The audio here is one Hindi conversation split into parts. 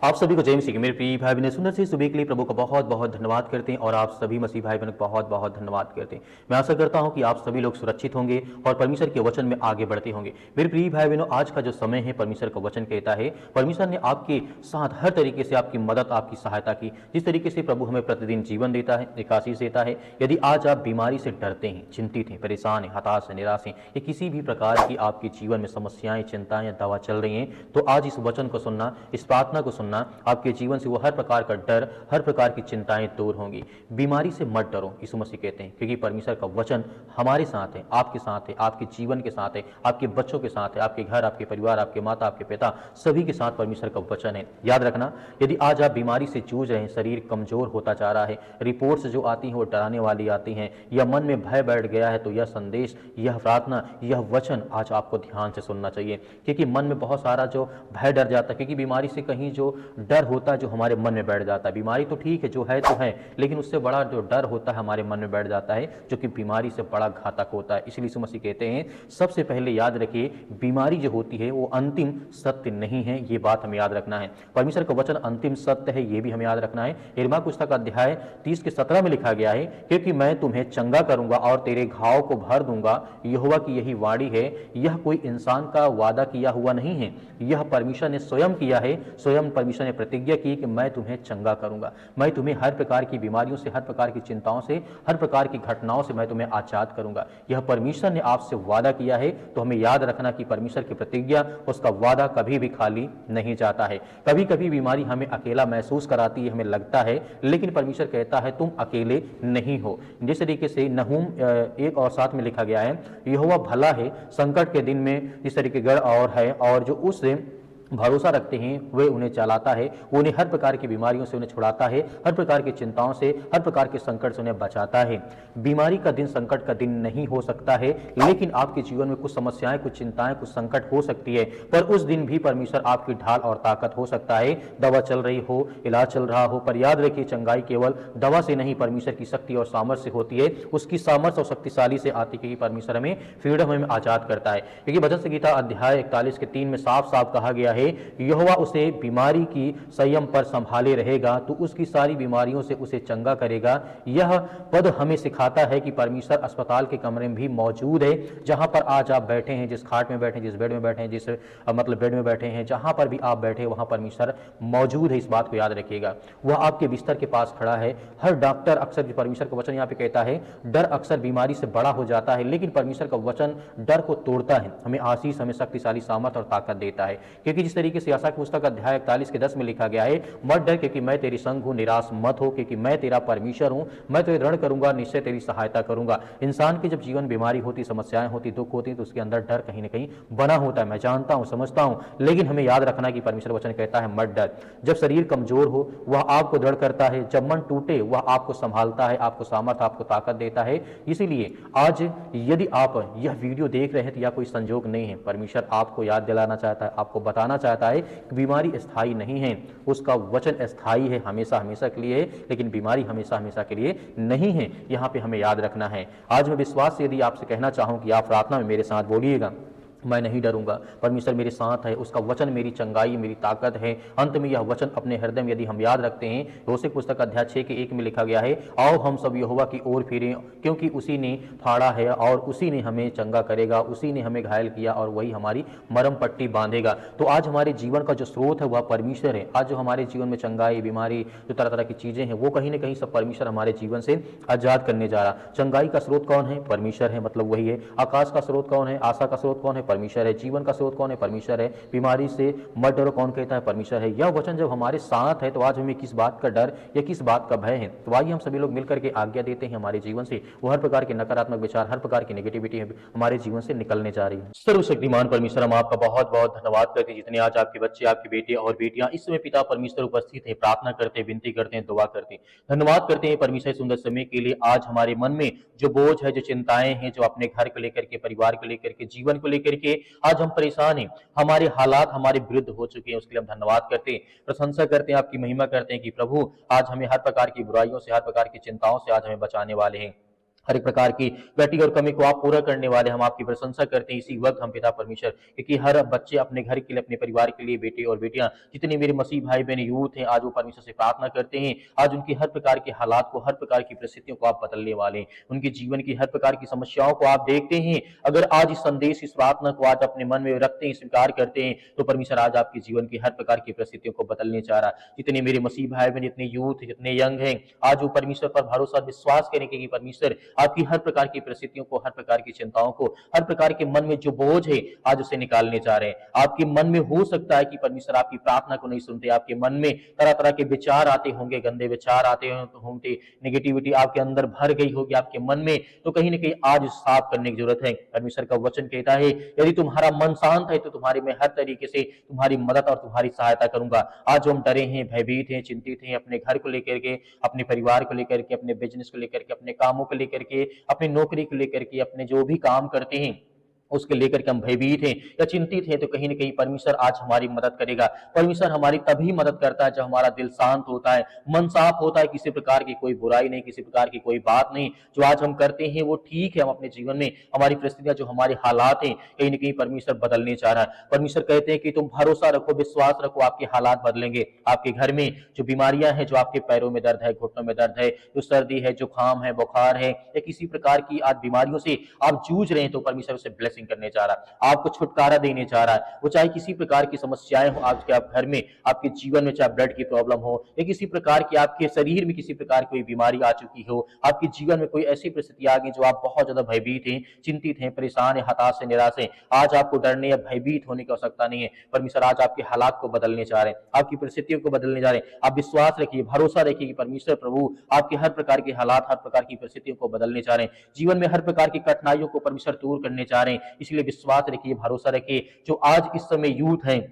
आप सभी को जय मसीह की। मेरे प्रिय भाई बहन, सुंदर सी सुबह के लिए प्रभु का बहुत बहुत धन्यवाद करते हैं और आप सभी मसीह भाई बहन को बहुत बहुत धन्यवाद करते हैं। मैं आशा करता हूं कि आप सभी लोग सुरक्षित होंगे और परमेश्वर के वचन में आगे बढ़ते होंगे। मेरे प्रिय भाई बहनों, आज का जो समय है, परमेश्वर का वचन कहता है परमेश्वर ने आपके साथ हर तरीके से आपकी मदद, आपकी सहायता की। जिस तरीके से प्रभु हमें प्रतिदिन जीवन देता है, एक आशीष देता है। यदि आज आप बीमारी से डरते हैं, चिंतित हैं, परेशान हैं, हताश हैं, निराश हैं, या किसी भी प्रकार की आपके जीवन में समस्याएं, चिंताएं या दवा चल रही हैं, तो आज इस वचन को सुनना, इस प्रार्थना को सुनना, आपके जीवन से वो हर प्रकार का डर, हर प्रकार की चिंताएं दूर होंगी। बीमारी से मत डरो, यीशु मसीह कहते हैं, क्योंकि परमेश्वर का वचन हमारे साथ है, आपके साथ है, आपके जीवन के साथ है, आपके बच्चों के साथ है, आपके घर, आपके परिवार, आपके माता, आपके पिता, सभी के साथ परमेश्वर का वचन है। याद रखना, यदि आज आप बीमारी से जूझ रहे हैं, शरीर कमजोर होता जा रहा है, रिपोर्ट्स जो आती हैं वो डराने वाली आती हैं, या मन में भय बैठ गया है, तो यह संदेश, यह प्रार्थना, यह वचन आज आपको ध्यान से सुनना चाहिए। क्योंकि मन में बहुत सारा जो भय डर जाता है, क्योंकि बीमारी से कहीं जो डर होता है जो हमारे मन में बैठ जाता है। बीमारी तो ठीक है, जो है तो है, लेकिन उससे बड़ा जो डर होता है हमारे मन में बैठ जाता है, जो कि बीमारी से बड़ा घातक होता है। इसलिए यीशु मसीह कहते हैं, सबसे पहले याद रखिए, बीमारी जो होती है वो अंतिम सत्य नहीं है, ये बात हमें याद रखना है। परमेश्वर का वचन अंतिम सत्य है, ये भी हमें याद रखना है। यिर्मयाह पुस्तक अध्याय 30 के 17 में लिखा गया है, क्योंकि मैं तुम्हें चंगा करूंगा और तेरे घाव को भर दूंगा। यहोवा की यही वाणी है। यह कोई इंसान का वादा किया हुआ नहीं है, यह परमेश्वर ने स्वयं किया है। स्वयं परमेश्वर ने प्रतिज्ञा की कि मैं तुम्हें चंगा करूंगा, मैं तुम्हें हर प्रकार की बीमारियों से, हर प्रकार की चिंताओं से, हर प्रकार की घटनाओं से मैं तुम्हें आजाद करूंगा। यह परमेश्वर ने आपसे वादा किया है। तो हमें याद रखना कि परमेश्वर की प्रतिज्ञा, उसका वादा कभी भी खाली नहीं जाता है। कभी कभी बीमारी हमें अकेला महसूस कराती है, हमें लगता है, लेकिन परमेश्वर कहता है तुम अकेले नहीं हो। जिस तरीके से नहूम 1:7 में लिखा गया है, यहोवा भला है, संकट के दिन में जिस तरीके गढ़ और है, और जो उससे भरोसा रखते हैं वे उन्हें चलाता है। वो उन्हें हर प्रकार की बीमारियों से उन्हें छुड़ाता है, हर प्रकार की चिंताओं से, हर प्रकार के संकट से उन्हें बचाता है। बीमारी का दिन संकट का दिन नहीं हो सकता है, लेकिन आपके जीवन में कुछ समस्याएं, कुछ चिंताएं, कुछ संकट हो सकती है, पर उस दिन भी परमेश्वर आपकी ढाल और ताकत हो सकता है। दवा चल रही हो, इलाज चल रहा हो, पर याद रखिए, चंगाई केवल दवा से नहीं, परमेश्वर की शक्ति और सामर्थ्य से होती है। उसकी सामर्थ्य और शक्तिशाली से आती है कि परमेश्वर हमें फ्रीडम, हमें आजाद करता है। क्योंकि भजन संहिता अध्याय 41 के 3 में साफ साफ कहा गया है, यहोवा उसे बीमारी की संयम पर संभाले रहेगा, तो उसकी सारी बीमारियों से उसे चंगा करेगा। यह पद हमें सिखाता है कि परमेश्वर अस्पताल के कमरे में भी मौजूद है। जहां पर आज आप बैठे हैं, जिस खाट में बैठे हैं, जिस बेड में बैठे हैं, जिस मतलब बेड में बैठे हैं, जहां पर भी आप बैठे, वहां परमेश्वर मौजूद है। इस बात को याद रखिएगा। वह आपके बिस्तर के पास खड़ा है। हर डॉक्टर, अक्सर परमेश्वर का वचन यहाँ पे कहता है, डर अक्सर बीमारी से बड़ा हो जाता है, लेकिन परमेश्वर का वचन डर को तोड़ता है, हमें आशीष, हमें शक्तिशाली सामर्थ और ताकत देता है। क्योंकि जिस तरीके से यशायाह की पुस्तक अध्याय 41 के 10 में लिखा गया है, मत डर, क्योंकि मैं तेरी संग हूं, निराश मत हो, क्योंकि मैं तेरा परमेश्वर हूं, मैं तुझे दृढ़ करूंगा, निश्चय तेरी सहायता करूंगा। इंसान की जब जीवन बीमारी होती, समस्याएं होती, दुख होती, तो उसके अंदर डर कहीं ना कहीं बना होता है। मैं जानता हूं, समझता हूं, लेकिन हमें याद रखना कि परमेश्वर वचन कहता है मत डर। जब शरीर कमजोर हो, वह आपको दृढ़ करता है। जब मन टूटे, वह आपको संभालता है, आपको सामर्थ, आपको ताकत देता है। इसीलिए आज यदि आप यह वीडियो देख रहे हैं, तो यह कोई संजोग नहीं है, परमेश्वर आपको याद दिलाना चाहता है, आपको बताना चाहता है कि बीमारी स्थायी नहीं है। उसका वचन स्थायी है, हमेशा हमेशा के लिए है, लेकिन बीमारी हमेशा हमेशा के लिए नहीं है। यहां पे हमें याद रखना है। आज मैं विश्वास से यदि आपसे कहना चाहूं कि आप प्रार्थना में मेरे साथ बोलिएगा, मैं नहीं डरूंगा, परमेश्वर मेरे साथ है, उसका वचन मेरी चंगाई, मेरी ताकत है। अंत में यह वचन अपने हृदय में यदि हम याद रखते हैं, होशे पुस्तक अध्याय 6 के 1 में लिखा गया है, आओ हम सब यहोवा की ओर फिरें, क्योंकि उसी ने फाड़ा है और उसी ने हमें चंगा करेगा, उसी ने हमें घायल किया और वही हमारी मरम पट्टी बांधेगा। तो आज हमारे जीवन का जो स्रोत है वह परमेश्वर है। आज जो हमारे जीवन में चंगाई, बीमारी, जो तरह तरह की चीजें हैं, वो कहीं ना कहीं सब परमेश्वर हमारे जीवन से आजाद करने जा रहा। चंगाई का स्रोत कौन है? परमेश्वर है, मतलब वही है। आकाश का स्रोत कौन है? आशा का स्रोत कौन है? परमेश्वर है। जीवन का स्रोत कौन है? परमेश्वर है। बीमारी से मत डरो, कौन कहता है? परमेश्वर है। यह वचन जब हमारे साथ है, तो आज हमें किस बात का डर या किस बात का भय है? तो आइए हम सभी लोग मिलकर के आज्ञा देते हैं हमारे जीवन से वो हर प्रकार के नकारात्मक विचार, हर प्रकार की नेगेटिविटी हमारे जीवन से निकलने जा रही है। सर्वशक्तिमान परमेश्वर, हम आपका बहुत बहुत धन्यवाद करते हैं, जितने आज आपके बच्चे, आपके बेटे और बेटियां इस समय पिता परमेश्वर उपस्थित है, प्रार्थना करते हैं, विनती करते हैं, दुआ करते हैं। धन्यवाद करते हैं परमेश्वर सुंदर समय के लिए। आज हमारे मन में जो बोझ है, जो चिंताएं हैं, जो अपने घर को लेकर के, परिवार को लेकर के, जीवन को लेकर के आज हम परेशान हैं, हमारे हालात हमारे विरुद्ध हो चुके हैं, उसके लिए हम धन्यवाद करते हैं, प्रशंसा करते हैं, आपकी महिमा करते हैं कि प्रभु आज हमें हर प्रकार की बुराइयों से, हर प्रकार की चिंताओं से आज हमें बचाने वाले हैं। हर एक प्रकार की घटी और कमी को आप पूरा करने वाले, हम आपकी प्रशंसा करते हैं इसी वक्त हम पिता परमेश्वर, क्योंकि हर बच्चे अपने घर के लिए, अपने परिवार के लिए, बेटे और बेटियां, जितने मेरे मसीह भाई बहन यूथ हैं, आज वो परमेश्वर से प्रार्थना करते हैं। आज उनकी हर प्रकार के हालात को, हर प्रकार की परिस्थितियों को आप बदलने वाले हैं, उनके जीवन की हर प्रकार की समस्याओं को आप देखते हैं। अगर आज इस संदेश, इस प्रार्थना को आज अपने मन में रखते हैं, स्वीकार करते हैं, तो परमेश्वर आज आपके जीवन की हर प्रकार की परिस्थितियों को बदलने चाह रहा है। जितने मेरे मसीह भाई बहन, जितने यूथ, जितने यंग हैं, आज वो परमेश्वर पर भरोसा, विश्वास करें कि परमेश्वर आपकी हर प्रकार की परिस्थितियों को, हर प्रकार की चिंताओं को, हर प्रकार के मन में जो बोझ है, आज उसे निकालने जा रहे हैं। आपके मन में हो सकता है कि परमेश्वर आपकी प्रार्थना को नहीं सुनते, आपके मन में तरह तरह के विचार आते होंगे, गंदे विचार आते होंगे, नेगेटिविटी आपके अंदर भर गई होगी आपके मन में, तो कहीं ना कहीं आज साफ करने की जरूरत है। परमेश्वर का वचन कहता है, यदि तुम्हारा मन शांत है तो तुम्हारे में हर तरीके से तुम्हारी मदद और तुम्हारी सहायता करूंगा। आज हम डरे हैं, भयभीत हैं, चिंतित हैं, अपने घर को लेकर के, अपने परिवार को लेकर के, अपने बिजनेस को लेकर के, अपने कामों को लेकर के, अपनी नौकरी को लेकर के, अपने जो भी काम करते हैं उसके लेकर के हम भयभीत हैं या चिंतित हैं, तो कहीं ना कहीं परमेश्वर आज हमारी मदद करेगा। परमेश्वर हमारी तभी मदद करता है जब हमारा दिल शांत होता है, मन साफ होता है, किसी प्रकार की कोई बुराई नहीं, किसी प्रकार की कोई बात नहीं, जो आज हम करते हैं वो ठीक है। हम अपने जीवन में हमारी परिस्थितियां, जो हमारे हालात हैं, कहीं ना कहीं परमेश्वर बदलने चाह रहा है। परमेश्वर कहते हैं कि तुम भरोसा रखो, विश्वास रखो, आपके हालात बदलेंगे। आपके घर में जो बीमारियां हैं, जो आपके पैरों में दर्द है, घुटनों में दर्द है, जो सर्दी है, जुकाम है, बुखार है, या किसी प्रकार की आज बीमारियों से आप जूझ रहे हैं, तो परमेश्वर उसे ब्लेसिंग करने जा रहा है, आपको छुटकारा देने जा रहा है। वो चाहे किसी प्रकार की समस्याएं हो आपके, आप घर में, आपके जीवन में, चाहे ब्लड की प्रॉब्लम हो या किसी प्रकार की आपके शरीर में किसी प्रकार की कोई बीमारी आ चुकी हो, आपके जीवन में कोई ऐसी परिस्थिति आ गई जो आप बहुत ज्यादा भयभीत हैं, चिंतित हैं, परेशान हैं, हताश हैं, निराश हैं, आज आपको डरने या भयभीत होने की आवश्यकता नहीं है। परमेश्वर आज आपके हालात को बदलने जा रहे हैं, आपकी परिस्थितियों को बदलने जा रहे हैं। आप विश्वास रखिए, भरोसा रखिए कि परमेश्वर प्रभु आपके हर प्रकार के हालात, हर प्रकार की परिस्थितियों को बदलने जा रहे हैं। जीवन में हर प्रकार की कठिनाइयों को परमेश्वर दूर करने जा रहे हैं। इसलिए विश्वास रखिए, भरोसा रखिए। जो आज इस समय यूथ हैं,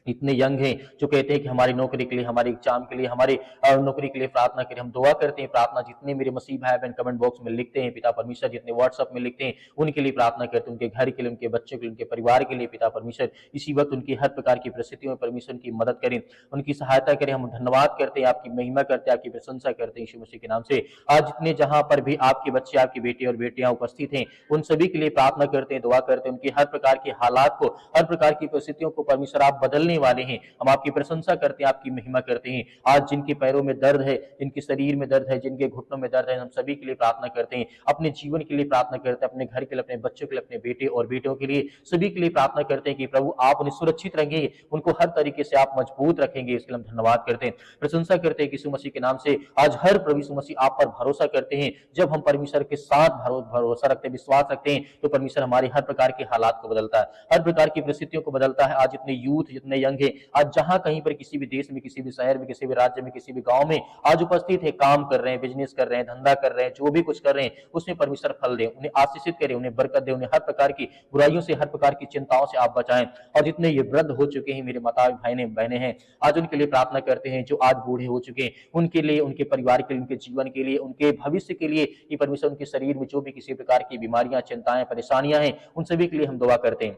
इतने यंग हैं, जो कहते हैं कि हमारी नौकरी के लिए, हमारे एग्जाम के लिए, हमारे नौकरी के लिए प्रार्थना करें, हम दुआ करते हैं। प्रार्थना जितने मेरे मसीह भाई बहन कमेंट बॉक्स में लिखते हैं, पिता परमेश्वर जितने व्हाट्सएप में लिखते हैं, उनके लिए प्रार्थना करते हैं, उनके घर के लिए, उनके बच्चों के लिए, उनके परिवार के लिए। पिता परमेश्वर इसी वक्त उनकी हर प्रकार की परिस्थितियों में परमेश्वर की मदद करें, उनकी सहायता करें। हम धन्यवाद करते हैं, आपकी महिमा करते हैं, आपकी प्रशंसा करते हैं यीशु मसीह के नाम से। आज जितने जहां पर भी आपके बच्चे, आपके बेटे और बेटियां उपस्थित हैं, उन सभी के लिए प्रार्थना करते हैं, दुआ करते हैं। उनकी हर प्रकार की हालात को, हर प्रकार की परिस्थितियों को परमेश्वर आप बदलने वाले हैं। हम आपकी प्रशंसा करते हैं, आपकी महिमा करते हैं। आज जिनके पैरों में दर्द है, जिनके शरीर में दर्द है, जिनके घुटनों में दर्द है, हम सभी के लिए प्रार्थना करते हैं, अपने जीवन के लिए प्रार्थना करते हैं, अपने घर के लिए, अपने बच्चों के लिए, अपने बेटे और बेटियों के लिए, सभी के लिए प्रार्थना करते हैं कि प्रभु आप उन्हें सुरक्षित रखेंगे, उनको हर तरीके से आप मजबूत रखेंगे। इसके लिए हम धन्यवाद करते हैं, प्रशंसा करते हैं यीशु मसीह के नाम से। आज हर प्रभु यीशु मसीह आप पर भरोसा करते हैं। जब हम परमेश्वर के साथ भरोसा रखते हैं, विश्वास रखते हैं, तो परमेश्वर हमारे हर प्रकार के हालात को बदलता है, हर प्रकार की परिस्थितियों को बदलता है। आज जितने यूथ, जितने यंग है, आज जहां कहीं पर किसी भी देश में, किसी भी शहर में, किसी भी राज्य में, किसी भी गांव में आज उपस्थित है, काम कर रहे हैं, बिजनेस कर रहे हैं, धंधा कर रहे हैं, जो भी कुछ कर रहे हैं, उसमें परमेश्वर फल दे, उन्हें आशीषित करे, उन्हें बरकत दे, उन्हें हर प्रकार की बुराइयों से, हर प्रकार की चिंताओं से आप बचाएं। और जितने ये वृद्ध हो चुके हैं, मेरे माता भाई बहने हैं, आज उनके लिए प्रार्थना करते हैं। जो आज बूढ़े हो चुके हैं, उनके लिए, उनके परिवार के लिए, उनके जीवन के लिए, उनके भविष्य के लिए, कि परमेश्वर उनके शरीर में जो भी किसी प्रकार की बीमारियां, चिंताएं, परेशानियां हैं, उन सभी के लिए हम दुआ करते हैं,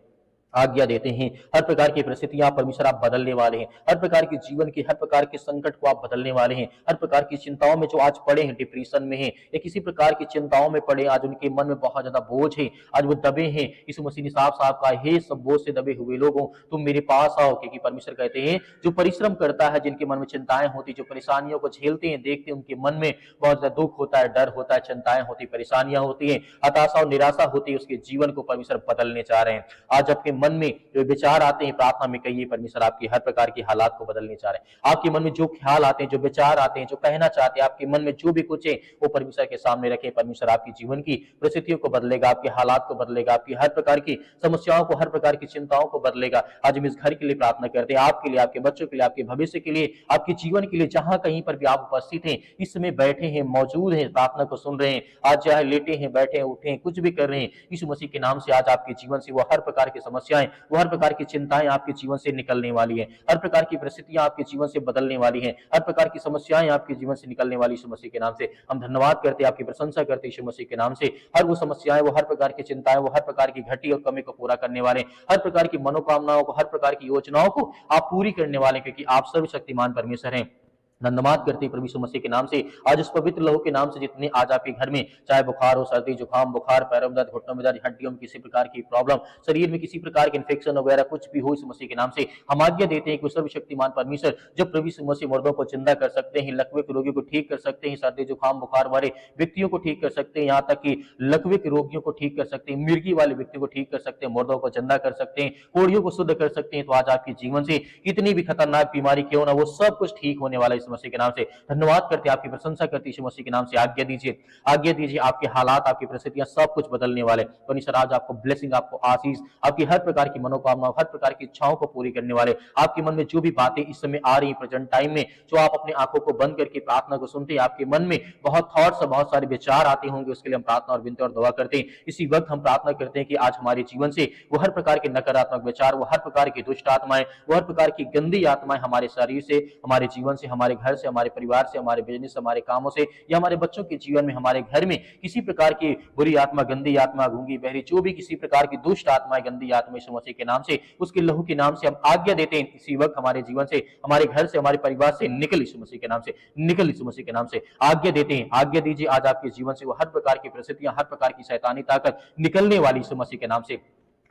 आज्ञा देते हैं। हर प्रकार की परिस्थितियां परमेश्वर आप बदलने वाले हैं, हर प्रकार के जीवन के हर प्रकार के संकट को आप बदलने वाले हैं। हर प्रकार की चिंताओं में जो आज पड़े हैं, डिप्रेशन में हैं या किसी प्रकार की चिंताओं में पड़े, आज उनके मन में बहुत ज्यादा बोझ है, आज वो दबे हैं, यीशु मसीह ने साफ साफ कहा, हे सब बोझ से दबे हुए लोगों, तुम मेरे पास आओ। क्योंकि परमेश्वर कहते हैं, जो परिश्रम करता है, जिनके मन में चिंताएं होती, जो परेशानियों को झेलते हैं, देखते हैं, उनके मन में बहुत ज्यादा दुख होता है, डर होता है, चिंताएं होती, परेशानियां होती है, हताशा और निराशा होती है, उसके जीवन को परमेश्वर बदलने चाह रहे हैं। आज आपके मन में जो विचार आते हैं, प्रार्थना में कहिए, परमेश्वर आपकी हर प्रकार की हालात को बदलने चाह रहे हैं। आपके मन में जो ख्याल आते हैं, जो विचार आते हैं, जो कहना चाहते हैं, आपके मन में जो भी कुछ है, वो परमेश्वर के सामने रखें। परमेश्वर आपकी जीवन की परिस्थितियों को बदलेगा, आपके हालात को बदलेगा, आपकी हर प्रकार की समस्याओं को, हर प्रकार की चिंताओं को बदलेगा। आज हम इस घर के लिए प्रार्थना करते हैं, आपके लिए, आपके बच्चों के लिए, आपके भविष्य के लिए, आपके जीवन के लिए, जहां कहीं पर भी आप उपस्थित हैं, इस समय बैठे हैं, मौजूद हैं, प्रार्थना को सुन रहे हैं, आज चाहे लेटे हैं, बैठे हैं, उठे हैं, कुछ भी कर रहे हैं, यीशु मसीह के नाम से आज आपके जीवन से वो हर प्रकार की समस्याएं, वो हर प्रकार की चिंताएं आपके जीवन से निकलने वाली है, हर प्रकार की परिस्थितियां आपके जीवन से बदलने वाली हैं, हर प्रकार की समस्याएं आपके जीवन से निकलने वाली। यीशु मसीह के नाम से हम धन्यवाद करते हैं, आपकी प्रशंसा करते हैं यीशु मसीह के नाम से। हर वो समस्याएं, वो हर प्रकार की चिंताएं, वो हर प्रकार की घटी और कमी को पूरा करने वाले, हर प्रकार की मनोकामनाओं को, हर प्रकार की योजनाओं को आप पूरी करने वाले, क्योंकि आप सर्वशक्तिमान परमेश्वर हैं। धन्यवाद करते हैं प्रभु यीशु मसीह के नाम से। आज इस पवित्र लहू के नाम से जितने आज आपके घर में चाहे बुखार हो, सर्दी, जुकाम, बुखार, पैरों में दर्द, घुटनों में दर्द, हड्डियों में किसी प्रकार की प्रॉब्लम, शरीर में किसी प्रकार के इन्फेक्शन वगैरह कुछ भी हो, इस मसीह के नाम से हम आज्ञा देते हैं कि सर्वशक्तिमान परमेश्वर जब प्रभु यीशु मसीह मुर्दों को जिंदा कर सकते हैं, लकवे के रोगियों को ठीक कर सकते हैं, सर्दी, जुकाम, बुखार वाले व्यक्तियों को ठीक कर सकते हैं, यहाँ तक कि लकवे के रोगियों को ठीक कर सकते हैं, मिर्गी वाले व्यक्तियों को ठीक कर सकते हैं, मुर्दों को जिंदा कर सकते हैं, कोढ़ियों को शुद्ध कर सकते हैं। तो आज आपके जीवन से कितनी भी खतरनाक बीमारी क्यों ना, वो सब कुछ ठीक होने वाला है इस मसीह के नाम से। धन्यवाद करते हैं, आपकी प्रशंसा करते हैं यीशु मसीह के नाम से। आज्ञा दीजिए आपके हालात, आपकी परिस्थितियां सब कुछ बदलने वाले। परमेश्वर आज आपको ब्लेसिंग, आपको आशीष, आपकी हर प्रकार की मनोकामना, हर प्रकार की इच्छाओं को पूरी करने वाले। आपके मन में जो भी बातें इस समय आ रही प्रेजेंट टाइम में, जो आप अपनी आंखों को बंद करके प्रार्थना को सुनते हैं, आपके मन में बहुत थॉट्स, बहुत सारे विचार आते होंगे, उसके लिए हम प्रार्थना और विनती और दुआ करते हैं। इसी वक्त हम प्रार्थना करते हैं कि आज हमारे जीवन से वो हर प्रकार के नकारात्मक विचार, वो हर प्रकार की दुष्ट आत्माएं, वो हर प्रकार की गंदी आत्माएं हमारे शरीर से, हमारे जीवन से, हमारे घर से, हमारे परिवार से, हमारे बिजनेस, हमारे कामों से या हमारे बच्चों के जीवन में, हमारे घर में किसी प्रकार की बुरी आत्मा, गंदी आत्मा, गूंगी बहरी, जो भी किसी प्रकार की दुष्ट आत्माएं, गंदी आत्मा यीशु मसीह के नाम से, उसके लहू के नाम से हम आज्ञा देते हैं इसी वक्त हमारे जीवन से, हमारे घर से, हमारे परिवार से निकल यीशु मसीह के नाम से, निकल यीशु मसीह के नाम से। आज्ञा देते हैं, आज्ञा दीजिए आज आपके जीवन से वो हर प्रकार की परिस्थितियां, हर प्रकार की शैतानी ताकत निकलने वाली यीशु मसीह के नाम से।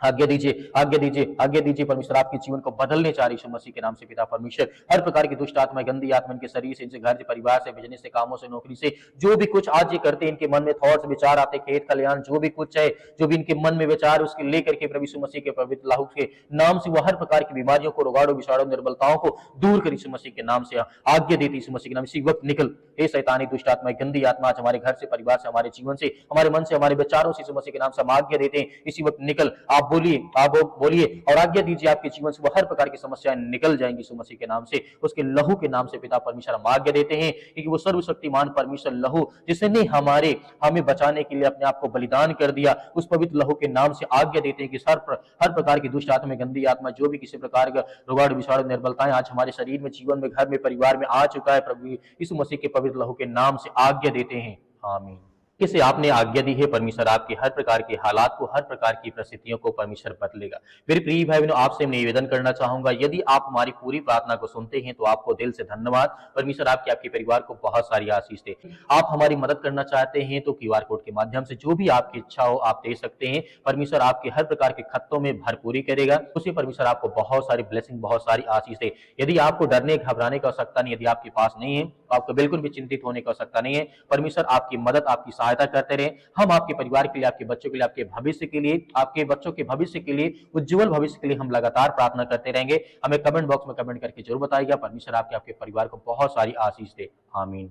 आज्ञा दीजिए, आज्ञा दीजिए, आज्ञा दीजिए। परमेश्वर आपके जीवन को बदलने चाह रही यीशु मसीह के नाम से पिता परमेश्वर। हर प्रकार की दुष्ट आत्मा, गंदी आत्मा इनके शरीर से, इनसे घर से, परिवार से, बिजनेस से, कामों से, नौकरी से, जो भी कुछ आज ये करते हैं, इनके मन में थॉट्स, विचार आते, खेत खलिहान, जो भी कुछ है, जो भी इनके मन में विचार, उसके लेकर के प्रभु यीशु मसीह के पवित्र लहू के नाम से वो हर प्रकार की बीमारियों को, रोगाड़ों, विषाणु, निर्बलताओं को दूर कर यीशु मसीह के नाम से आज्ञा देती यीशु मसीह के नाम से। इसी वक्त निकल हे शैतानी दुष्ट आत्मा, गंदी आत्मा आज हमारे घर से, परिवार से, हमारे जीवन से, हमारे मन से, हमारे विचारों से यीशु मसीह के नाम से हम आज्ञा देते हैं। इसी वक्त निकल, आप बोलिए, आप बोलिए और आज्ञा दीजिए आपके जीवन से वो हर प्रकार की समस्याएं निकल जाएंगी यीशु मसीह के नाम से, उसके लहू के नाम से। पिता परमेश्वर हम आज्ञा देते हैं कि वो सर्वशक्तिमान परमेश्वर लहू जिसने हमें बचाने के लिए अपने आप को बलिदान कर दिया, उस पवित्र लहू के नाम से आज्ञा देते हैं कि हर प्रकार की दुष्ट आत्मा, गंदी आत्मा, जो भी किसी प्रकार का रोगाणु, विषाणु, निर्बलताएं आज हमारे शरीर में, जीवन में, घर में, परिवार में आ चुका है, प्रभु यीशु मसीह के पवित्र लहू के नाम से आज्ञा देते हैं। आमीन। किसे आपने आज्ञा दी है, परमेश्वर आपके हर प्रकार के हालात को, हर प्रकार की परिस्थितियों को परमेश्वर बदलेगा। मेरे प्रिय भाई बहनों, आपसे मैं निवेदन करना चाहूंगा, यदि आप हमारी पूरी प्रार्थना को सुनते हैं तो आपको दिल से धन्यवाद। परमेश्वर आपके परिवार को बहुत सारी आशीष दे। आप हमारी मदद करना चाहते हैं तो QR कोड के माध्यम से जो भी आपकी इच्छा हो आप दे सकते हैं। परमेश्वर आपके हर प्रकार के खत्तों में भरपूरी करेगा, उसी परमेश्वर आपको बहुत सारी ब्लेसिंग, बहुत सारी आशीष दे। यदि आपको डरने, घबराने की आवश्यकता नहीं, यदि आपके पास नहीं है तो आपको बिल्कुल भी चिंतित होने की आवश्यकता नहीं है। परमेश्वर आपकी मदद, आपकी सहायता करते रहे। हम आपके परिवार के लिए, आपके बच्चों के लिए, आपके भविष्य के लिए, आपके बच्चों के भविष्य के लिए, उज्जवल भविष्य के लिए हम लगातार प्रार्थना करते रहेंगे। हमें कमेंट बॉक्स में कमेंट करके जरूर बताइएगा। परमेश्वर आपके परिवार को बहुत सारी आशीष दे। आमीन।